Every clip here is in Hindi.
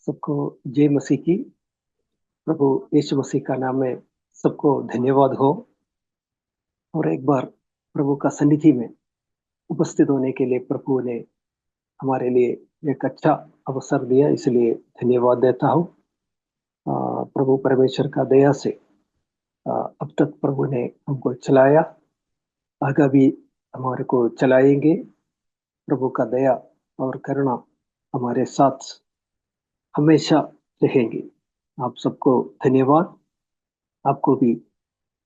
सबको जय मसीह की। प्रभु यीशु मसीह का नाम में सबको धन्यवाद हो। और एक बार प्रभु का सन्निधि में उपस्थित होने के लिए प्रभु ने हमारे लिए एक अच्छा अवसर दिया, इसलिए धन्यवाद देता हूँ। प्रभु परमेश्वर का दया से अब तक प्रभु ने हमको चलाया, आगे भी हमारे को चलाएंगे। प्रभु का दया और करुणा हमारे साथ हमेशा रहेंगे। आप सबको धन्यवाद। आपको भी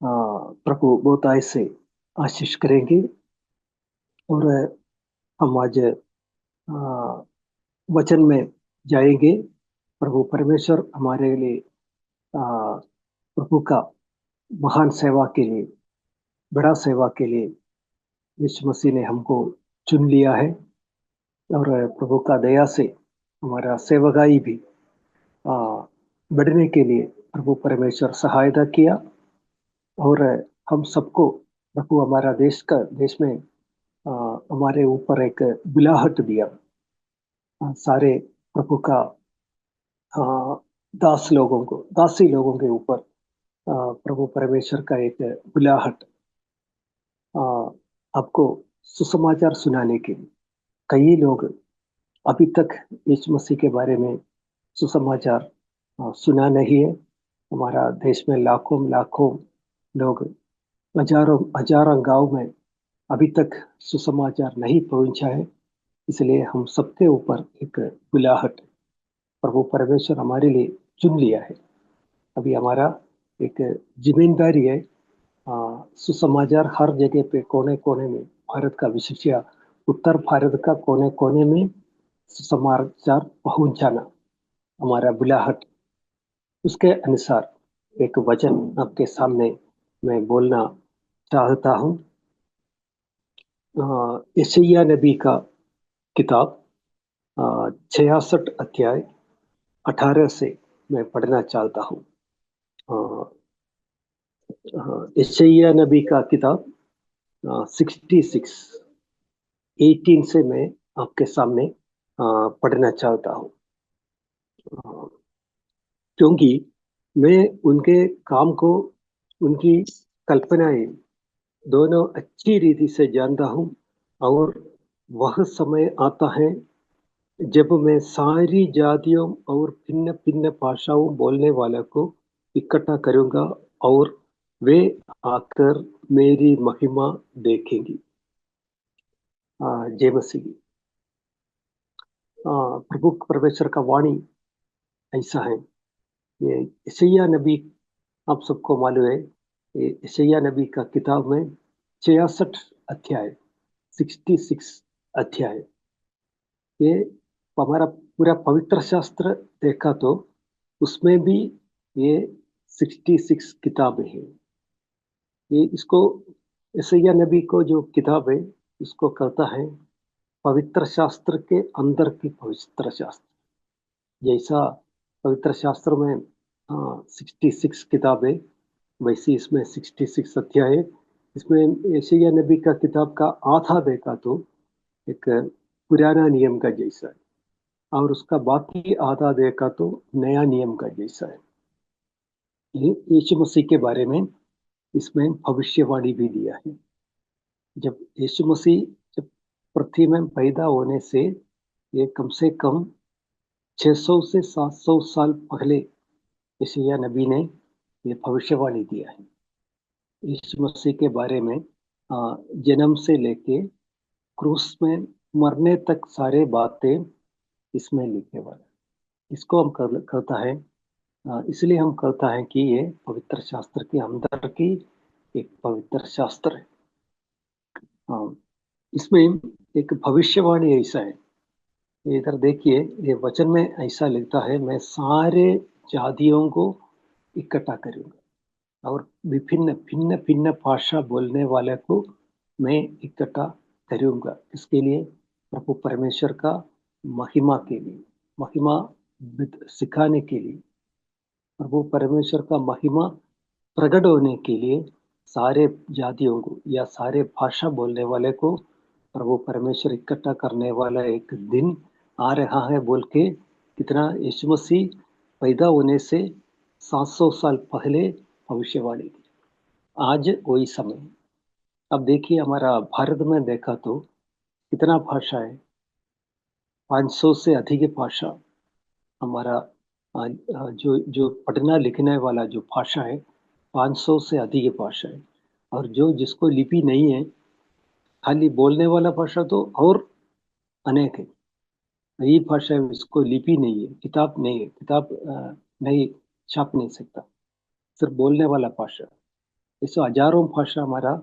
प्रभु बहुत ऐसे आशीष करेंगे। और हम आज वचन में जाएंगे। प्रभु परमेश्वर हमारे लिए प्रभु का महान सेवा के लिए, बड़ा सेवा के लिए यीशु मसीह ने हमको चुन लिया है। और प्रभु का दया से हमारा सेवकाई भी आ, बढ़ने के लिए प्रभु परमेश्वर सहायता किया। और हम सबको प्रभु हमारा देश में हमारे ऊपर एक बुलाहट दिया। सारे प्रभु का दासी लोगों के ऊपर प्रभु परमेश्वर का एक बुलाहट, आ, आपको सुसमाचार सुनाने के लिए। कई लोग अभी तक यीशु मसीह के बारे में सुसमाचार सुना नहीं है। हमारा देश में लाखों लाखों लोग, हजारों हजारों गांव में अभी तक सुसमाचार नहीं पहुंचा है। इसलिए हम सबके ऊपर एक बुलाहट प्रभु परमेश्वर हमारे लिए चुन लिया है। अभी हमारा एक जिम्मेदारी है सुसमाचार हर जगह पे, कोने कोने में, भारत का विशेष उत्तर भारत का कोने कोने में सुसमाचार पहुंचाना हमारा बुलाहट। उसके अनुसार एक वचन आपके सामने मैं बोलना चाहता हूँ। यशायाह नबी का किताब 66 अध्याय 18 से मैं पढ़ना चाहता हूँ। यशायाह नबी का किताब 66 18 से मैं आपके सामने पढ़ना चाहता हूँ। क्योंकि मैं उनके काम को, उनकी कल्पनाएं दोनों अच्छी रीति से जानता हूँ। और वह समय आता है जब मैं सारी जातियों और भिन्न भिन्न भाषाओं बोलने वालों को इकट्ठा करूंगा और वे आकर मेरी महिमा देखेंगी। जय मसीह। प्रभु परमेश्वर का वाणी ऐसा है। ये यशायाह नबी, आप सबको मालूम है, ये यशायाह नबी का किताब में 66 अध्याय 66 अध्याय, ये हमारा पूरा पवित्र शास्त्र देखा तो उसमें भी ये 66 किताबें हैं। ये इसको, यशायाह नबी को जो किताब है, इसको कहता है पवित्र शास्त्र के अंदर की पवित्र शास्त्र। जैसा पवित्र शास्त्र में 66 किताबें, वैसी इसमें 66 अध्याय है। इसमें यशायाह नबी का किताब का आधा देखा तो एक पुराना नियम का जैसा है, और उसका बाकी आधा देखा तो नया नियम का जैसा है। ये यीशु मसीह के बारे में इसमें भविष्यवाणी भी दिया है। जब यीशु मसीह जब पृथ्वी में पैदा होने से ये कम से कम 600 से 700 साल पहले यशायाह नबी ने ये भविष्यवाणी दिया है। यीशु मसीह के बारे में जन्म से लेके क्रूस में मरने तक सारे बातें इसमें लिखे हुए हैं। इसको हम कहता है, इसलिए हम कहता है कि ये पवित्र शास्त्र के अंदर की एक पवित्र शास्त्र है। इसमें एक भविष्यवाणी ऐसा है। ये इधर देखिए, ये वचन में ऐसा लिखता है, मैं सारे जातियों को इकट्ठा करूंगा और विभिन्न भिन्न भिन्न भाषा बोलने वाले को मैं इकट्ठा करूंगा। इसके लिए प्रभु परमेश्वर का महिमा के लिए, महिमा सिखाने के लिए, प्रभु परमेश्वर का महिमा प्रकट होने के लिए सारे जातियों को या सारे भाषा बोलने वाले को प्रभु परमेश्वर इकट्ठा करने वाला एक दिन आ रहा है बोल के कितना यीशु मसीह पैदा होने से 700 साल पहले भविष्यवाणी की। आज वही समय है। अब देखिए हमारा भारत में देखा तो कितना भाषा है, 500 से अधिक भाषा। हमारा जो जो पढ़ना लिखने वाला जो भाषा है, 500 से अधिक भाषा है। और जो जिसको लिपि नहीं है, खाली बोलने वाला भाषा तो और अनेक है। यही भाषा है, उसको लिपि नहीं है, किताब नहीं है, किताब नहीं छाप नहीं सकता, सिर्फ बोलने वाला भाषा। ऐसे हजारों भाषा हमारा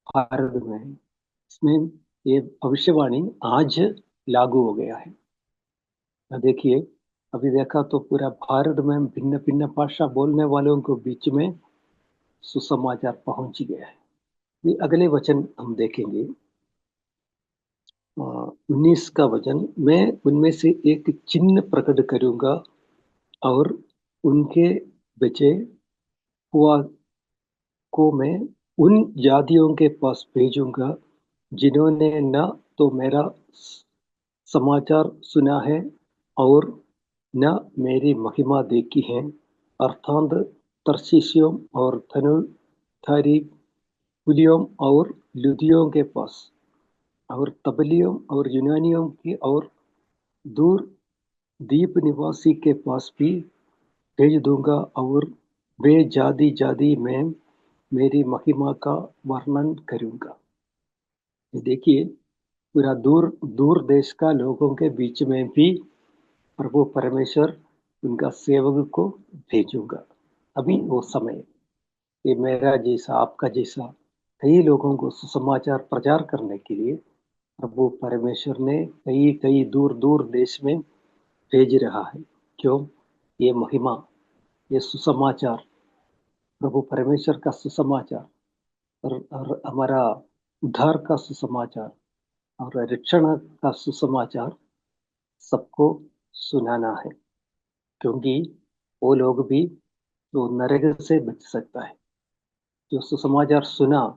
भारत में है। इसमें ये भविष्यवाणी आज लागू हो गया है। देखिए, अभी देखा तो पूरा भारत में भिन्न भिन्न भाषा बोलने वालों के बीच में सुसमाचार पहुंच गया है। ये अगले वचन हम देखेंगे, 19 का वचन। मैं उनमें से एक चिन्ह प्रकट करूंगा और उनके बचे हुआ को मैं उन जातियों के पास भेजूंगा जिन्होंने न तो मेरा समाचार सुना है और न मेरी महिमा देखी है, अर्थात तर्शीशियों और धनुधारी पुलियों और लुदियों के पास, और तबलियों और यूनानियों की और दूर द्वीप निवासी के पास भी भेज दूंगा, और वे जाति जाति में मेरी महिमा का वर्णन करूंगा। देखिए, पूरा दूर दूर देश का लोगों के बीच में भी प्रभु परमेश्वर उनका सेवक को भेजूंगा। अभी वो समय, ये मेरा जैसा आपका जैसा कई लोगों को सुसमाचार प्रचार करने के लिए प्रभु परमेश्वर ने कई कई दूर दूर देश में भेज रहा है। क्यों? ये महिमा, ये सुसमाचार, प्रभु परमेश्वर का सुसमाचार और हमारा उद्धार का सुसमाचार और रक्षण का सुसमाचार सबको सुनाना है, क्योंकि वो लोग भी जो नरक से बच सकता है। जो सुसमाचार सुना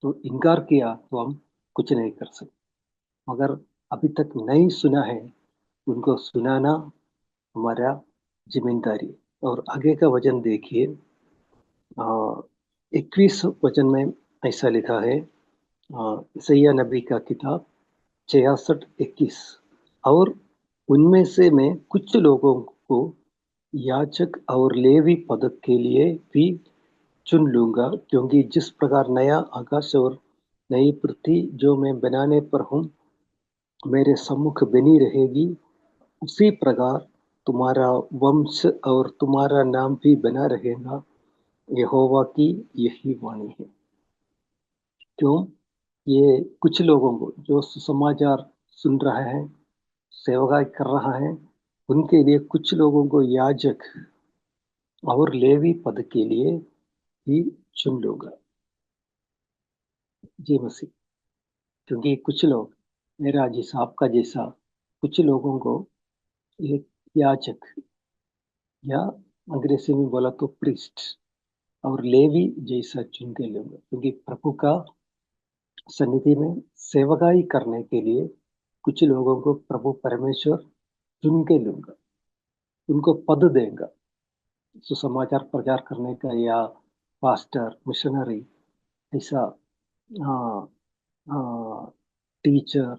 तो इनकार किया तो हम कुछ नहीं कर सकते, मगर अभी तक नहीं सुना है उनको सुनाना हमारा जिम्मेदारी। और आगे का वचन देखिए, 21 वचन में ऐसा लिखा है, यसैया नबी का किताब 66:21। और उनमें से मैं कुछ लोगों को याजक और लेवी पद के लिए भी चुन लूंगा, क्योंकि जिस प्रकार नया आकाश और नई पृथ्वी जो मैं बनाने पर हूँ मेरे सम्मुख बनी रहेगी, उसी प्रकार तुम्हारा वंश और तुम्हारा नाम भी बना रहेगा। यहोवा की यही वाणी है। क्यों? ये कुछ लोगों को जो सुसमाचार सुन रहा है, सेवकाई कर रहा है, उनके लिए कुछ लोगों को याजक और लेवी पद के लिए ही चुन लूंगा। जी मसीह। क्योंकि कुछ लोग, मेरा जैसा आपका जैसा, कुछ लोगों को एक याजक या अंग्रेजी में बोला तो प्रीस्ट और लेवी जैसा चुन के लूंगा, क्योंकि प्रभु का सन्निधि में सेवकाई करने के लिए कुछ लोगों को प्रभु परमेश्वर चुन के लूंगा, उनको पद देगा सुसमाचार प्रचार करने का, या पास्टर, मिशनरी, ऐसा, हाँ, हाँ, टीचर,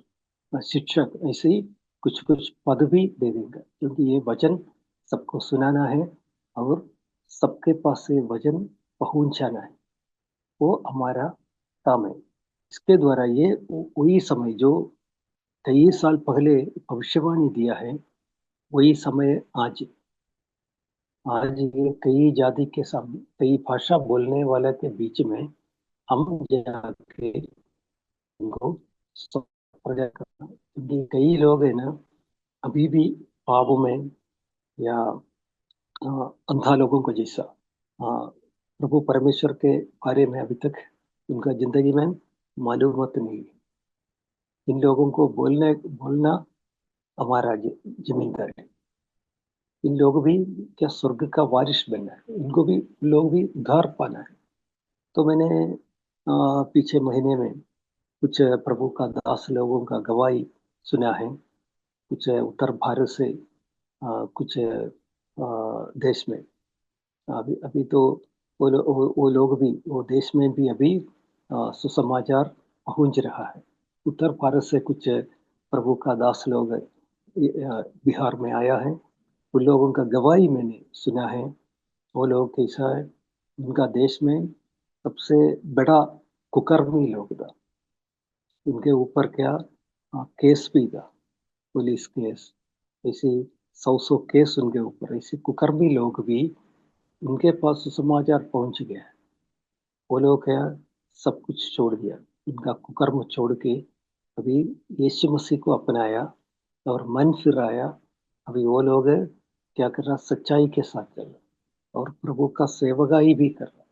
शिक्षक, ऐसे ही कुछ कुछ पद भी दे देगा, क्योंकि ये वचन सबको सुनाना है और सबके पास से वचन पहुंचाना है। वो हमारा काम है। इसके द्वारा ये वही समय जो 23 साल पहले भविष्यवाणी दिया है, वही समय आज। आज ये कई जाति के सामने, कई भाषा बोलने वाले के बीच में हम जाके उनको प्रचार करना, क्योंकि कई लोग है ना अभी भी पापों में, या अंधा लोगों को जैसा, प्रभु परमेश्वर के बारे में अभी तक उनका जिंदगी में मालूमत नहीं है। इन लोगों को बोलना हमारा जिम्मेदारी है। इन लोग भी क्या स्वर्ग का वारिस बनना है, इनको भी, लोग भी उद्धार पाना है। तो मैंने पीछे महीने में कुछ प्रभु का दास लोगों का गवाही सुना है, कुछ उत्तर भारत से, कुछ देश में अभी अभी तो वो लोग भी वो देश में भी अभी सुसमाचार पहुंच रहा है। उत्तर भारत से कुछ प्रभु का दास लोग बिहार में आया है। उन लोगों का गवाही मैंने सुना है। वो लोग कैसा है, उनका देश में सबसे बड़ा कुकर्मी लोग था। उनके ऊपर क्या केस भी था, पुलिस केस, ऐसे 100 केस उनके ऊपर। ऐसे कुकर्मी लोग भी उनके पास समाचार पहुंच गया है। वो लोग क्या सब कुछ छोड़ दिया, उनका कुकर्म छोड़ के अभी यीशु मसीह को अपनाया और मन फिराया। अभी वो लोग क्या कर रहा, सच्चाई के साथ चल रहा और प्रभु का सेवकाई भी कर रहा।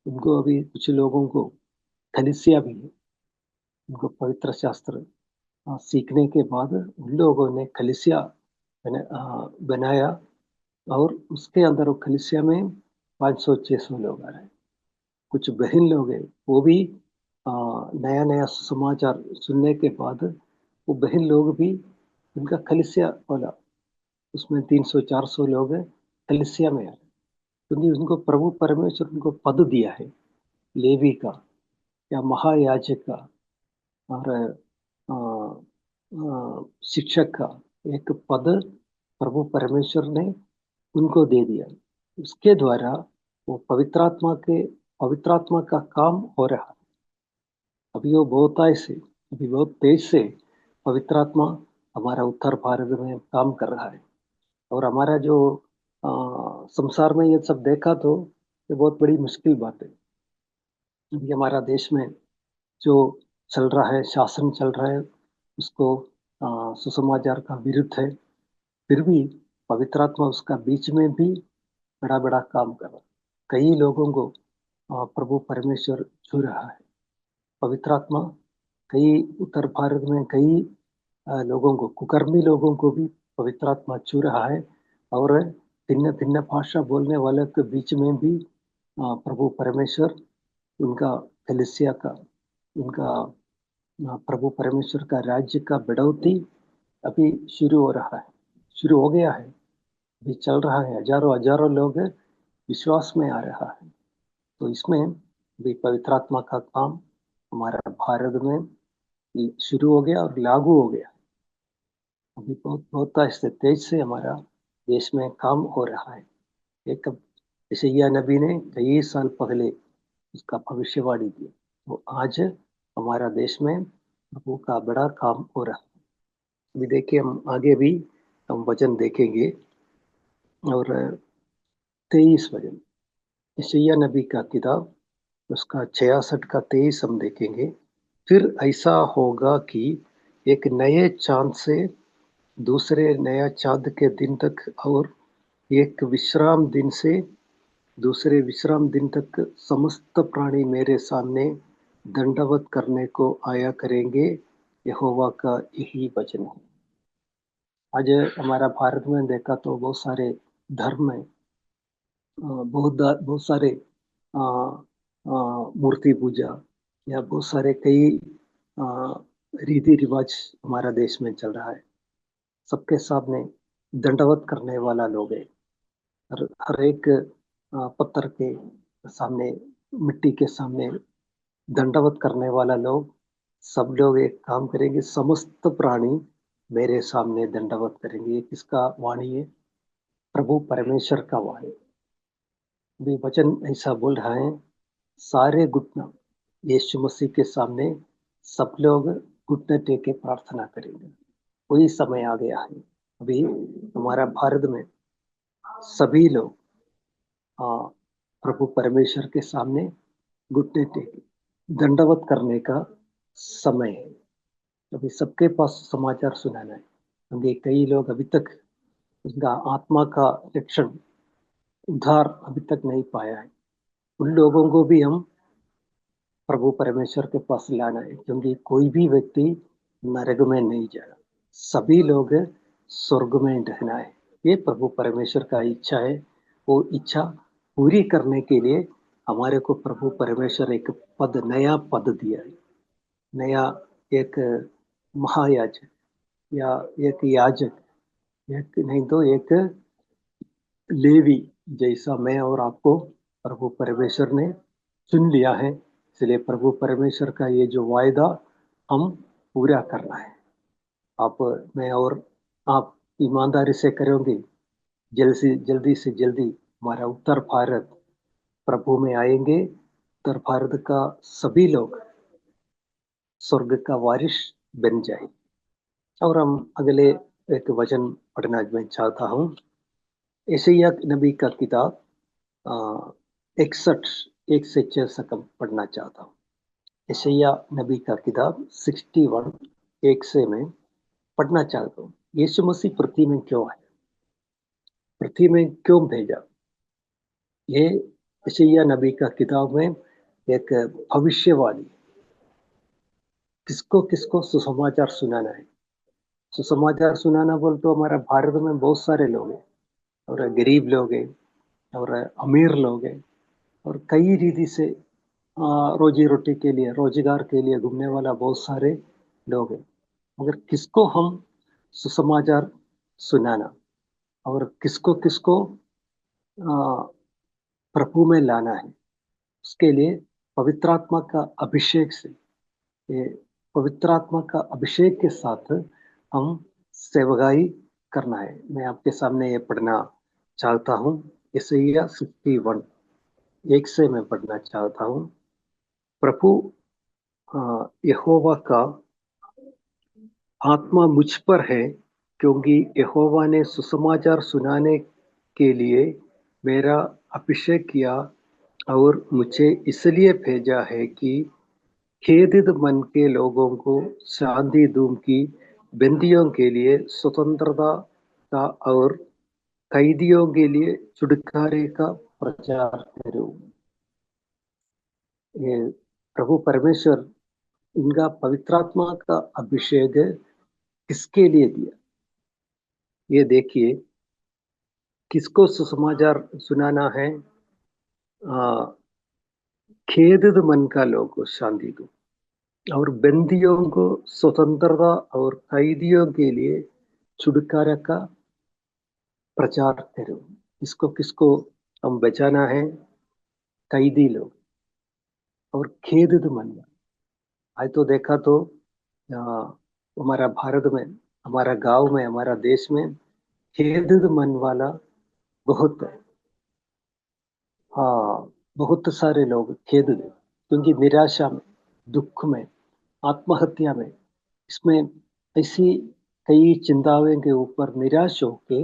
उनको अभी कुछ लोगों को कलीसिया भी है। उनको पवित्र शास्त्र सीखने के बाद उन लोगों ने कलीसिया बनाया और उसके अंदर वो कलीसिया में 500-600 लोग आ रहे हैं। कुछ बहन लोग हैं, वो भी नया नया समाचार सुनने के बाद वो बहन लोग भी उनका कलीसिया बोला, उसमें 300-400 लोग कलीसिया में आ रहे, क्योंकि उनको प्रभु परमेश्वर उनको पद दिया है, लेवी का या महायाजक का और शिक्षक का एक पद प्रभु परमेश्वर ने उनको दे दिया। उसके द्वारा वो पवित्रात्मा का काम हो रहा है। अभी वो बहुत तेज से पवित्रात्मा हमारा उत्तर भारत में काम कर रहा है। और हमारा जो संसार में ये सब देखा तो ये बहुत बड़ी मुश्किल बात है। अभी हमारा देश में जो चल रहा है, शासन चल रहा है, उसको सुसमाचार का विरुद्ध है। फिर भी पवित्र आत्मा उसका बीच में भी बड़ा बड़ा काम कर रहा है। कई लोगों को प्रभु परमेश्वर छू रहा है। पवित्र आत्मा कई उत्तर भारत में कई लोगों को, कुकर्मी लोगों को भी पवित्र आत्मा छू रहा है। और भिन्न भिन्न भाषा बोलने वाले के बीच में भी प्रभु परमेश्वर उनका कलीसिया का, उनका प्रभु परमेश्वर का राज्य का बढ़ोतरी अभी शुरू हो रहा है, शुरू हो गया है, अभी चल रहा है। हजारों हजारों लोग विश्वास में आ रहा है। तो इसमें भी पवित्र आत्मा का काम हमारा भारत में शुरू हो गया और लागू हो गया। अभी बहुत बहुत ऐसे तेज से हमारा देश में काम हो रहा है। एक यशायाह नबी ने कई साल पहले उसका भविष्यवाणी की, तो आज हमारा देश में प्रभु का बड़ा काम हो रहा है। अभी देखिए, हम आगे भी हम वचन देखेंगे और 23 वचन यशायाह नबी का किताब, उसका 66 का 23 हम देखेंगे। फिर ऐसा होगा कि एक नए चांद से दूसरे नया चांद के दिन तक और एक विश्राम दिन से दूसरे विश्राम दिन तक समस्त प्राणी मेरे सामने दंडवत करने को आया करेंगे। यहोवा का यही वचन है। आज हमारा भारत में देखा तो बहुत सारे धर्म है, बहुत सारे मूर्ति पूजा या बहुत सारे कई रीति रिवाज हमारा देश में चल रहा है। सबके सामने दंडवत करने वाला लोग है। हर एक पत्थर के सामने, मिट्टी के सामने दंडवत करने वाला लोग, सब लोग एक काम करेंगे, समस्त प्राणी मेरे सामने दंडवत करेंगे। ये किसका वाणी है? प्रभु परमेश्वर का वाणी। भी वचन ऐसा बोल रहा है, सारे घुटना यीशु मसीह के सामने सब लोग घुटने टेके प्रार्थना करेंगे। वही समय आ गया है। अभी हमारा भारत में सभी लोग प्रभु परमेश्वर के सामने घुटने टेके दंडवत करने का समय है। अभी सबके पास समाचार सुनाना है, क्योंकि कई लोग अभी तक उनका आत्मा का रक्षण, उद्धार अभी तक नहीं पाया है। उन लोगों को भी हम प्रभु परमेश्वर के पास लाना है, क्योंकि कोई भी व्यक्ति नरक में नहीं जाएगा, सभी लोग स्वर्ग में रहना है। ये प्रभु परमेश्वर का इच्छा है। वो इच्छा पूरी करने के लिए हमारे को प्रभु परमेश्वर एक नया पद दिया है। नया एक महायाजक या एक याजक एक नहीं तो एक लेवी जैसा मैं और आपको प्रभु परमेश्वर ने चुन लिया है। इसलिए प्रभु परमेश्वर का ये जो वायदा हम पूरा करना है। आप, मैं और आप ईमानदारी से करेंगे, जल्दी से जल्दी हमारा उत्तर भारत प्रभु में आएंगे। उत्तर भारत का सभी लोग स्वर्ग का वारिस बन जाए। और हम अगले एक वचन पढ़ना मैं चाहता हूँ। यशायाह नबी का किताब 61 1 से 6 तक पढ़ना चाहता हूँ। यशायाह नबी का किताब 61 1 से मैं पढ़ना चाहता हूँ। यीशु मसीह पृथ्वी में क्यों आया, पृथ्वी में क्यों भेजा। ये यशायाह नबी का किताब में एक भविष्यवाणी, किसको किसको सुसमाचार सुनाना है। सुसमाचार सुनाना बोल तो हमारा भारत में बहुत सारे लोग हैं, और गरीब लोग हैं और अमीर लोग हैं, और कई रीति से रोजी रोटी के लिए, रोजगार के लिए घूमने वाला बहुत सारे लोग हैं। मगर किसको हम सुसमाचार सुनाना और किसको किसको प्रभु में लाना है, उसके लिए पवित्र आत्मा का अभिषेक से, ये पवित्र आत्मा का अभिषेक के साथ हम सेवकाई करना है। मैं आपके सामने ये पढ़ना चाहता हूँ। यशायाह 61 1 से मैं पढ़ना चाहता हूँ। प्रभु यहोवा का आत्मा मुझ पर है, क्योंकि यहोवा ने सुसमाचार सुनाने के लिए मेरा अभिषेक किया, और मुझे इसलिए भेजा है कि खेदित मन के लोगों को शांति दूं, की बंदियों के लिए स्वतंत्रता का और कैदियों के लिए छुटकारे का प्रचार करूं। ये प्रभु परमेश्वर, इनका पवित्रात्मा का अभिषेक किसके लिए दिया, ये देखिए। किसको सुसमाचार सुनाना है। खेदित मन का लोगों को शांति दो, और बंदियों को स्वतंत्रता और कैदियों के लिए छुटकारा का प्रचार करो। किसको किसको हम बचाना है। कैदी लोग और खेदित मन। आज तो देखा तो आ, हमारा भारत में, हमारा गांव में, हमारा देश में खेदित मन वाला बहुत है। हाँ, बहुत सारे लोग खेदित है, क्योंकि निराशा में, दुख में, आत्महत्या में, इसमें ऐसी कई चिंताओं के ऊपर निराश होके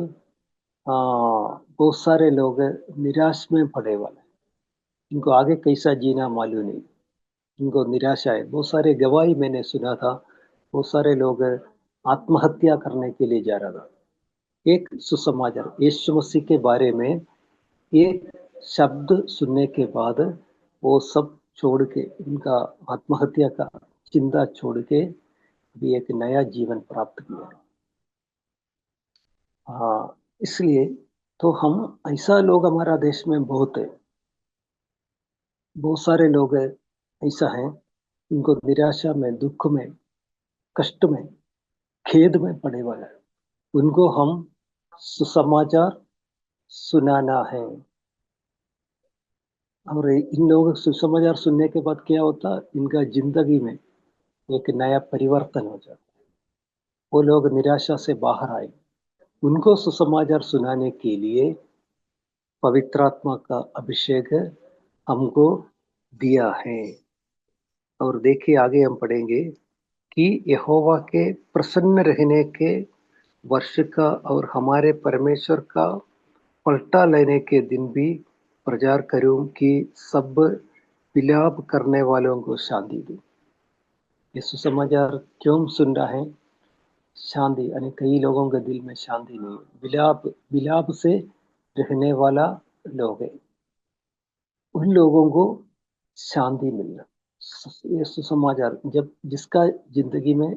बहुत सारे लोग निराश में पड़े वाले। इनको आगे कैसा जीना मालूम नहीं, इनको निराशा है। बहुत सारे गवाही मैंने सुना था, बहुत सारे लोग आत्महत्या करने के लिए जा रहा था। एक सुसमाचार यीशु मसीह के बारे में एक शब्द सुनने के बाद वो सब छोड़ के, उनका आत्महत्या का चिंता छोड़ के भी एक नया जीवन प्राप्त किया। हाँ, इसलिए तो हम, ऐसा लोग हमारा देश में बहुत है। बहुत सारे लोग ऐसा है, उनको निराशा में, दुख में, कष्ट में, खेद में पड़े वाला है। उनको हम सुसमाचार सुनाना है। और इन लोगों को सुसमाचार सुनने के बाद क्या होता, इनका जिंदगी में एक नया परिवर्तन हो जाता। वो लोग निराशा से बाहर आए। उनको सुसमाचार सुनाने के लिए पवित्र आत्मा का अभिषेक हमको दिया है। और देखिए आगे हम पढ़ेंगे कि यहोवा के प्रसन्न रहने के वर्ष का और हमारे परमेश्वर का पलटा लेने के दिन भी प्रचार करूं, कि सब विलाप करने वालों को शांति दूं। ये सुसमाचार क्यों सुन रहा है। शांति, यानी कई लोगों के दिल में शांति नहीं है, विलाप, विलाप से रहने वाला लोग है, उन लोगों को शांति मिलना। ये सुसमाचार, जब जिसका जिंदगी में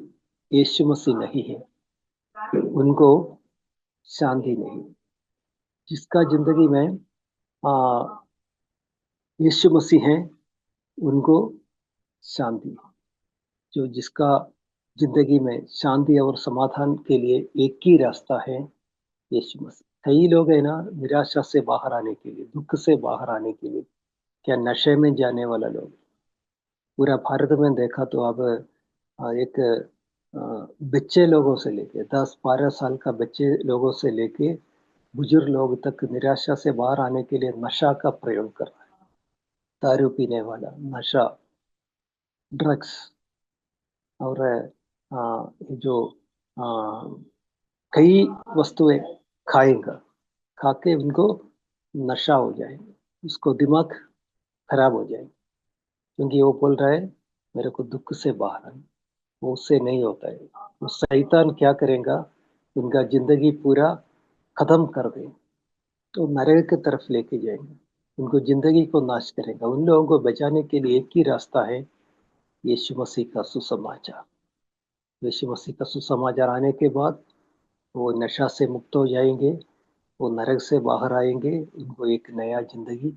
यीशु मसीह नहीं है, उनको शांति नहीं। जिसका जिंदगी में आ, यीशु मसीह है, उनको शांति। जिसका जिंदगी में शांति और समाधान के लिए एक ही रास्ता है, यीशु मसीह। कई लोग है ना, निराशा से बाहर आने के लिए, दुख से बाहर आने के लिए, क्या नशे में जाने वाला लोग, पूरा भारत में देखा तो अब एक बच्चे लोगों से लेके 10-12 साल का बच्चे लोगों से लेके बुजुर्ग लोग तक निराशा से बाहर आने के लिए नशा का प्रयोग कर रहा है। दारू पीने वाला, नशा, ड्रग्स, और ये जो आ, कई वस्तुएं खाएगा, खा के उनको नशा हो जाए, उसको दिमाग खराब हो जाए, क्योंकि वो बोल रहा है मेरे को दुख से बाहर आना। वो उससे नहीं होता है। वो शैतान क्या करेगा, उनका जिंदगी पूरा खत्म कर दे, तो नरक की तरफ लेके जाएंगे, उनको जिंदगी को नाश करेगा। उन लोगों को बचाने के लिए एक ही रास्ता है, यीशु मसीह का सुसमाचार। यीशु मसीह का सुसमाचार आने के बाद वो नशा से मुक्त हो जाएंगे, वो नरक से बाहर आएंगे, उनको एक नया जिंदगी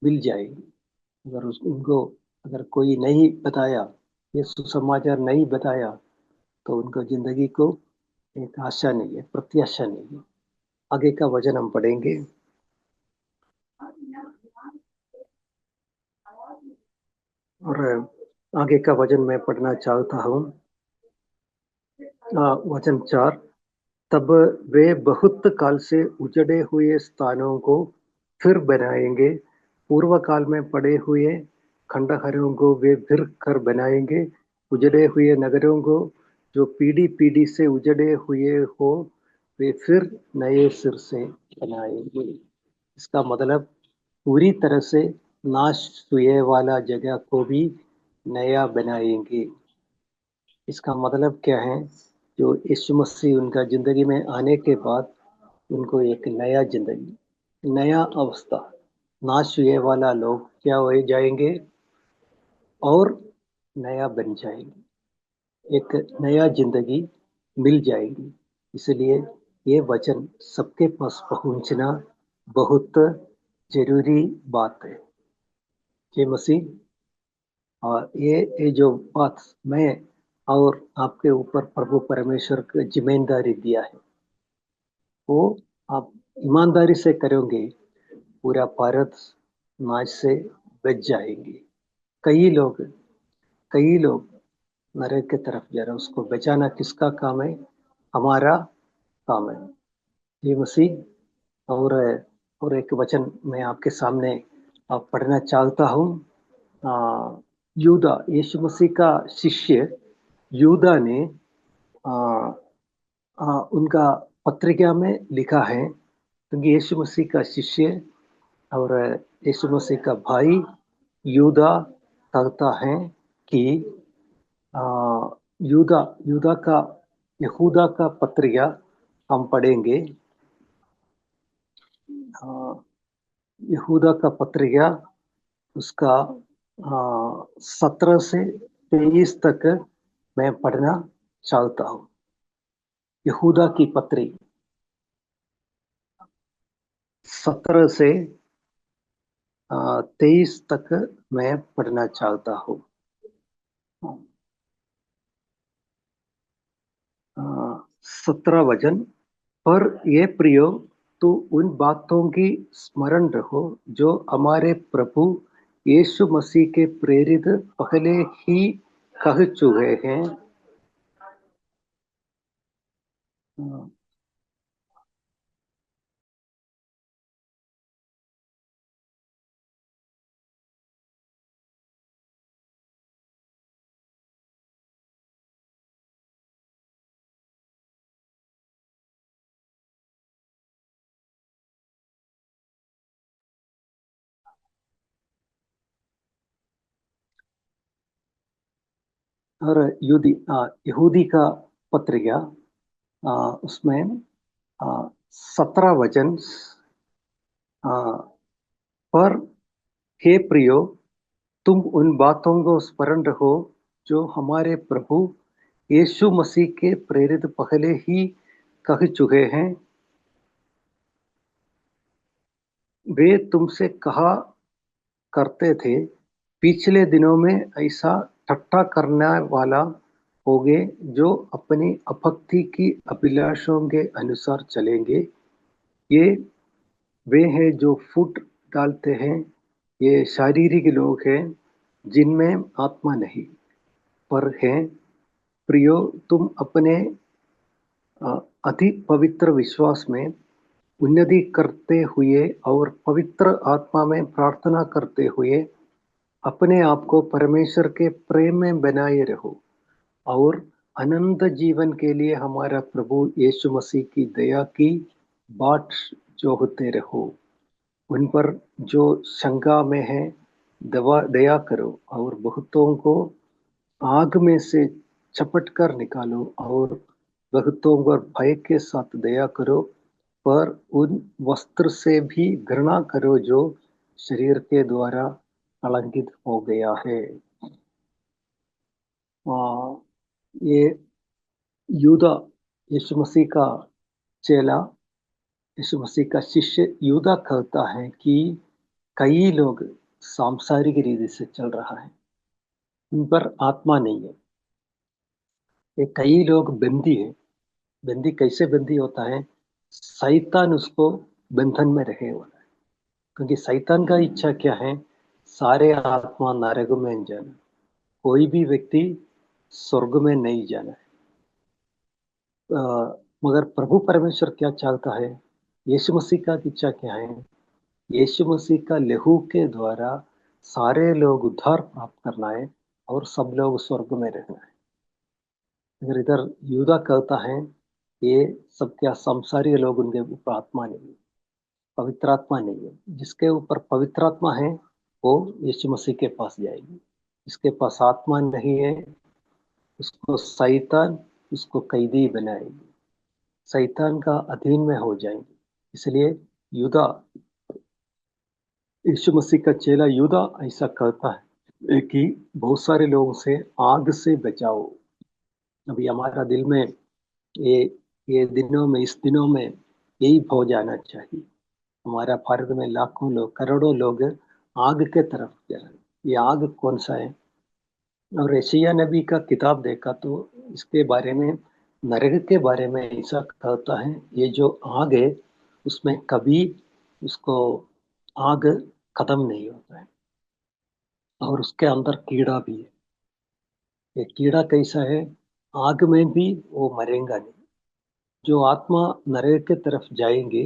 मिल जाएगी। उनको अगर कोई नहीं बताया, ये सुसमाचार नहीं बताया, तो उनको जिंदगी को एक आशा नहीं है, प्रत्याशा नहीं है। आगे का वचन हम पढ़ेंगे, और आगे का वचन मैं पढ़ना चाहता हूँ। वचन 4। तब वे बहुत काल से उजड़े हुए स्थानों को फिर बनाएंगे, पूर्व काल में पड़े हुए खंडहरों को वे फिर कर बनाएंगे, उजड़े हुए नगरों को जो पीढ़ी पीढ़ी से उजड़े हुए हो, वे फिर नए सिर से बनाएंगे। इसका मतलब पूरी तरह से नाश हुए वाला जगह को भी नया बनाएंगे। इसका मतलब क्या है, जो यीशु मसीह उनका जिंदगी में आने के बाद उनको एक नया जिंदगी, नया अवस्था, नाश हुए वाला लोग क्या हो जाएंगे और नया बन जाएंगे, एक नया जिंदगी मिल जाएगी। इसलिए ये वचन सबके पास पहुंचना बहुत जरूरी बात है। ये मसीह, और ये जो बात मैं और आपके ऊपर प्रभु परमेश्वर की जिम्मेदारी दिया है, वो आप ईमानदारी से करोगे, पूरा भारत नाश से बच जाएंगे। कई लोग कई लोग नरक की तरफ जा रहे हैं, उसको बचाना किसका काम है? हमारा काम है। ये मसीह, और एक वचन मैं आपके सामने पढ़ना चाहता हूँ। यूदा, यीशु मसीह का शिष्य यूदा ने आ, उनका पत्रिका में लिखा है, क्योंकि यीशु मसीह का शिष्य और यीशु मसीह का भाई यूदा कहता है कि आ, यूदा यूदा का यहूदा का पत्रिका हम पढ़ेंगे। आ, यहूदा का पत्रिका, उसका 17 से 23 तक मैं पढ़ना चाहता हूँ। यहूदा की पत्री 17 से 23 तक मैं पढ़ना चाहता हूँ। 17 वचन। पर ये प्रियो, तो उन बातों की स्मरण रखो जो हमारे प्रभु यीशु मसीह के प्रेरित पहले ही कह चुके हैं। और यहूदी का पत्रिका, उसमें 17 वचन। पर हे प्रियो, तुम उन बातों को स्मरण रखो जो हमारे प्रभु यीशु मसीह के प्रेरित पहले ही कह चुके हैं। वे तुमसे कहा करते थे, पिछले दिनों में ऐसा ठट्ठा करने वाला होगे जो अपनी अपत्ति की अभिलाषों के अनुसार चलेंगे। ये वे हैं जो फुट डालते हैं, ये शारीरिक लोग हैं जिनमें आत्मा नहीं, पर हैं प्रियो, तुम अपने अति पवित्र विश्वास में उन्नति करते हुए और पवित्र आत्मा में प्रार्थना करते हुए अपने आप को परमेश्वर के प्रेम में बनाए रहो और अनंत जीवन के लिए हमारा प्रभु यीशु मसीह की दया की बाट जोहते रहो। उन पर जो शंका में है दया करो और बहुतों को आग में से झपट कर निकालो और बहुतों पर भय के साथ दया करो, पर उन वस्त्र से भी घृणा करो जो शरीर के द्वारा कलंकित हो गया है। ये यूदा यीशु मसीह का चेला, यीशु मसीह का शिष्य यूदा कहता है कि कई लोग सांसारिक रीति से चल रहा है, उन पर आत्मा नहीं है। ये कई लोग बंदी है। बंदी कैसे बंदी होता है? शैतान उसको बंधन में रखे हुआ है, क्योंकि शैतान का इच्छा क्या है? सारे आत्मा नरक में जाना, कोई भी व्यक्ति स्वर्ग में नहीं जाना है। मगर प्रभु परमेश्वर क्या चाहता है? यीशु मसीह का इच्छा क्या है? यीशु मसीह का लहू के द्वारा सारे लोग उद्धार प्राप्त करना है और सब लोग स्वर्ग में रहना है। अगर इधर यूदा कहता है ये सब क्या संसारी लोग, उनके ऊपर आत्मा नहीं है, पवित्र आत्मा नहीं है। जिसके ऊपर पवित्र आत्मा है वो यीशु मसीह के पास जाएगी। जिसके पास आत्मा नहीं है उसको शैतान उसको कैदी बनाएगी, शैतान का अधीन में हो जाएंगे। इसलिए यूदा, यीशु मसीह का चेला यूदा ऐसा कहता है कि बहुत सारे लोगों से आग से बचाओ। अभी हमारा दिल में ये ये दिनों में, इस दिनों में यही हो जाना चाहिए। हमारा भारत में लाखों लोग, करोड़ों लोग आग के तरफ जा रहे हैं। ये आग कौन सा है? और यशायाह नबी का किताब देखा तो इसके बारे में, नरक के बारे में ऐसा कहता है ये जो आग है उसमें कभी उसको आग खत्म नहीं होता है और उसके अंदर कीड़ा भी है। ये कीड़ा कैसा है? आग में भी वो मरेगा नहीं। जो आत्मा नरक के तरफ जाएंगे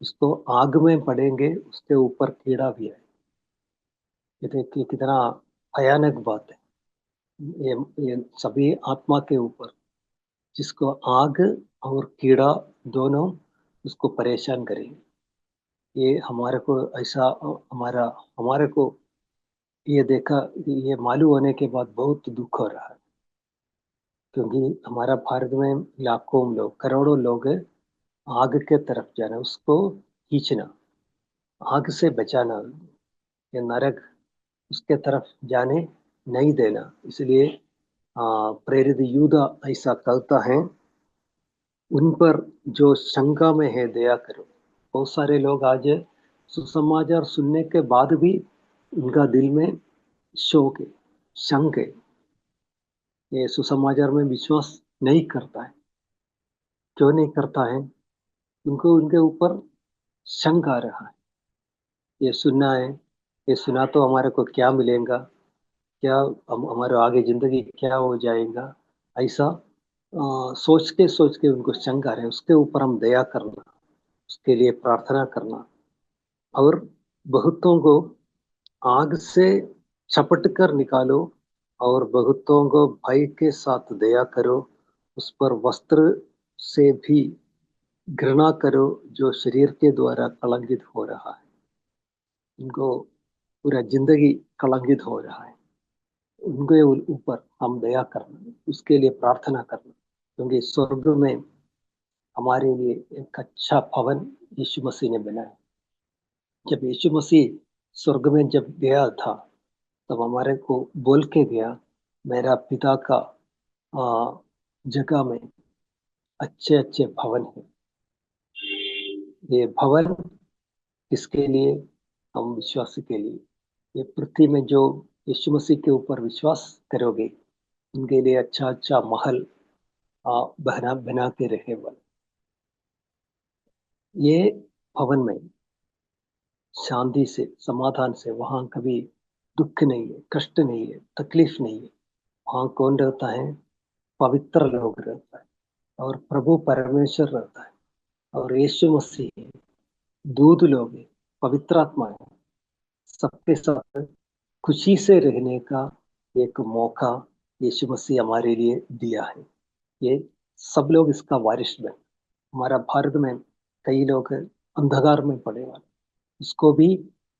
उसको आग में पड़ेंगे, उसके ऊपर कीड़ा भी है। ये देखिए कितना भयानक बात है। ये ये सभी आत्मा के ऊपर, जिसको आग और कीड़ा दोनों उसको परेशान करेंगे। ये हमारे को ऐसा, हमारा हमारे को ये देखा, ये मालूम होने के बाद बहुत दुख हो रहा है, क्योंकि हमारा भारत में लाखों लोग, करोड़ों लोग आग के तरफ जाना, उसको खींचना, आग से बचाना, ये नरक उसके तरफ जाने नहीं देना। इसलिए प्रेरित यूदा ऐसा कहता है, उन पर जो शंका में है दया करो। बहुत सारे लोग आज सुसमाचार सुनने के बाद भी उनका दिल में शोक है, शंक है, ये सुसमाचार में विश्वास नहीं करता है। क्यों नहीं करता है? उनको उनके ऊपर शंक आ रहा है। ये सुनना है, ये सुना तो हमारे को क्या मिलेगा, क्या हमारे आगे जिंदगी क्या हो जाएगा, ऐसा सोच के उनको शंका आ रहा है। उसके ऊपर हम दया करना, उसके लिए प्रार्थना करना और बहुतों को आग से झपट कर निकालो और बहुतों को भय के साथ दया करो। उस पर वस्त्र से भी घृणा करो जो शरीर के द्वारा कलंकित हो रहा है। उनको पूरा जिंदगी कलंकित हो रहा है, उनके ऊपर हम दया करना, उसके लिए प्रार्थना करना, क्योंकि स्वर्ग में हमारे लिए एक अच्छा भवन यीशु मसीह ने बनाया। जब यीशु मसीह स्वर्ग में जब गया था तब हमारे को बोल के गया, मेरा पिता का जगह में अच्छे अच्छे भवन है। ये भवन किसके लिए? हम विश्वासी के लिए। ये पृथ्वी में जो यीशु मसीह के ऊपर विश्वास करोगे उनके लिए अच्छा अच्छा महल बना बना के रहे वाले। ये भवन में शांति से, समाधान से, वहां कभी दुख नहीं है, कष्ट नहीं है, तकलीफ नहीं है। वहां कौन रहता है? पवित्र लोग रहता है, और प्रभु परमेश्वर रहता है, और यीशु मसीह है, दूध लोग है, पवित्र आत्मा है। सबके साथ खुशी से रहने का एक मौका यीशु मसीह हमारे लिए दिया है। ये सब लोग इसका वारिस बने। हमारा भारत में कई लोग अंधकार में पड़े हुए, उसको भी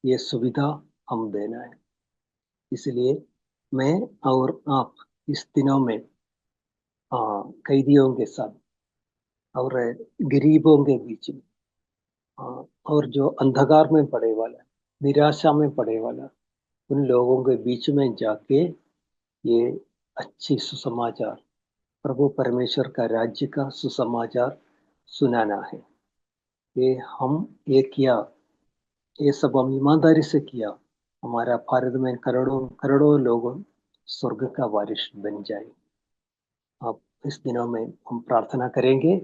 ये सुविधा हम देना है। इसलिए मैं और आप इस दिनों में कैदियों के साथ और गरीबों के बीच में, और जो अंधकार में पड़े वाला, निराशा में पड़े वाला, उन लोगों के बीच में जाके ये अच्छी सुसमाचार, प्रभु परमेश्वर का राज्य का सुसमाचार सुनाना है। ये हम ये किया, ये सब हम ईमानदारी से किया, हमारा भारत में करोड़ों करोड़ों लोग स्वर्ग का वारिस बन जाए। अब इस दिनों में हम प्रार्थना करेंगे।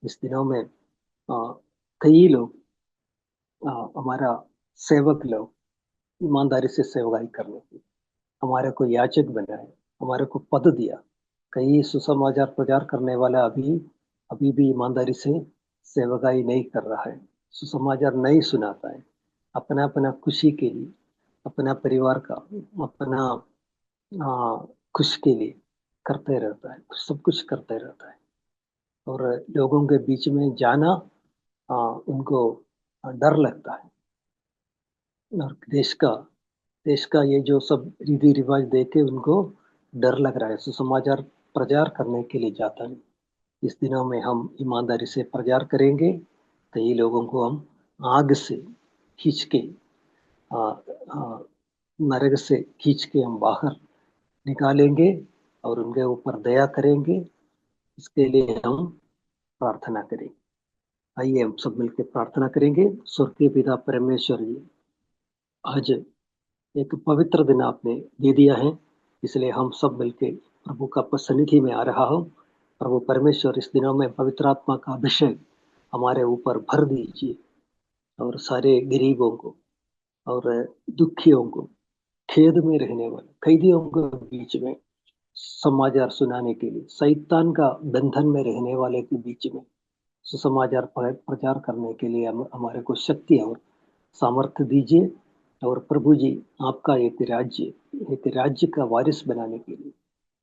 इस दिनों में कई लोग, हमारा सेवक लोग ईमानदारी से सेवकाई करने की, हमारे को याचक बनाए, हमारे को पद दिया। कई सुसमाचार प्रचार करने वाला अभी अभी भी ईमानदारी से सेवकाई नहीं कर रहा है, सुसमाचार नहीं सुनाता है। अपना अपना खुशी के लिए, अपना परिवार का, अपना खुश के लिए करते रहता है, सब कुछ करते रहता है। और लोगों के बीच में जाना उनको डर लगता है। और देश का ये जो सब रीति रिवाज देख के उनको डर लग रहा है, सुसमाचार प्रचार करने के लिए जाता नहीं। इस दिनों में हम ईमानदारी से प्रचार करेंगे। कई लोगों को हम आग से खींच के, आ, आ, नरक से खींच के हम बाहर निकालेंगे और उनके ऊपर दया करेंगे। इसके लिए हम प्रार्थना करेंगे। आइए हम सब मिलकर प्रार्थना करेंगे। स्वर्गीय पिता परमेश्वर जी, आज एक पवित्र दिन आपने दे दिया है, इसलिए हम सब मिलके प्रभु का सन्निधि में आ रहा हो। प्रभु परमेश्वर, इस दिनों में पवित्र आत्मा का अभिषेक हमारे ऊपर भर दीजिए, और सारे गरीबों को और दुखियों को, खेद में रहने वाले कैदियों के बीच में समाचार सुनाने के लिए, शैतान का बंधन में रहने वाले के बीच में सुसमाचार प्रचार करने के लिए हमारे को शक्ति और सामर्थ्य दीजिए। और प्रभु जी, आपका एक राज्य का वारिस बनाने के लिए,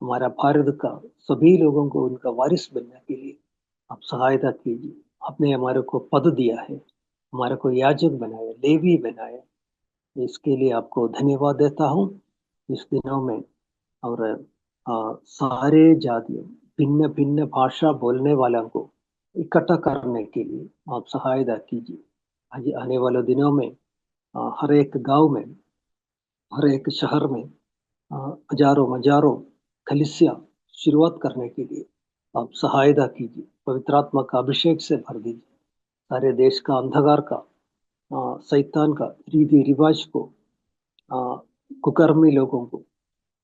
हमारा भारत का सभी लोगों को उनका वारिस बनने के लिए आप सहायता कीजिए। आपने हमारे को पद दिया है, हमारे को याजक बनाया, लेवी बनाया। इसके लिए आपको धन्यवाद देता हूँ इस दिनों में। और सारे जातियों, भिन्न भिन्न भाषा बोलने वालों को इकट्ठा करने के लिए आप सहायता कीजिए। आज आने वाले दिनों में हर एक गांव में, हर एक शहर में हजारों हजारों कलीसिया शुरुआत करने के लिए आप सहायता कीजिए। पवित्र आत्मा का अभिषेक से भर दीजिए। सारे देश का अंधकार का, शैतान का रीति रिवाज को, कुकर्मी लोगों को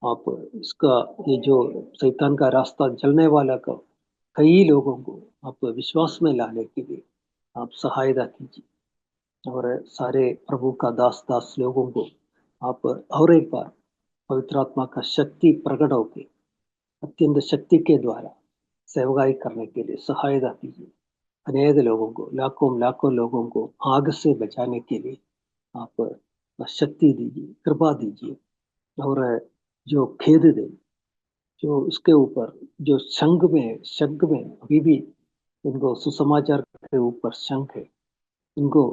आप इसका, ये जो शैतान का रास्ता चलने वाला का कई लोगों को आप विश्वास में लाने के लिए आप सहायता कीजिए। और सारे प्रभु का दास दास लोगों को आप और एक बार पवित्र आत्मा का शक्ति प्रकट होकर अत्यंत शक्ति के द्वारा सेवकाई करने के लिए सहायता कीजिए। अनेक लोगों को, लाखों लाखों लोगों को आग से बचाने के लिए आप शक्ति दीजिए, कृपा दीजिए। और जो खेद दे, जो उसके ऊपर जो शंख में अभी भी उनको सुसमाचार के ऊपर शंख है, उनको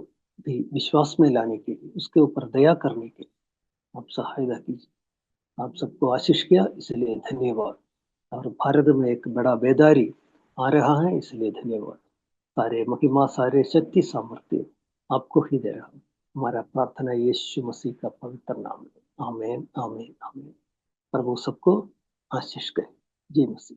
भी विश्वास में लाने के लिए, उसके ऊपर दया करने के लिए आप सहायता कीजिए। आप सबको आशीष किया, इसलिए धन्यवाद। और भारत में एक बड़ा बेदारी आ रहा है, इसलिए धन्यवाद। सारे महिमा, सारे शक्ति, सामर्थ्य आपको ही दे रहा हूँ। हमारा प्रार्थना यीशु मसीह का पवित्र नाम है। आमीन, आमीन, आमीन। प्रभु सबको आशीष करे। जय मसीह।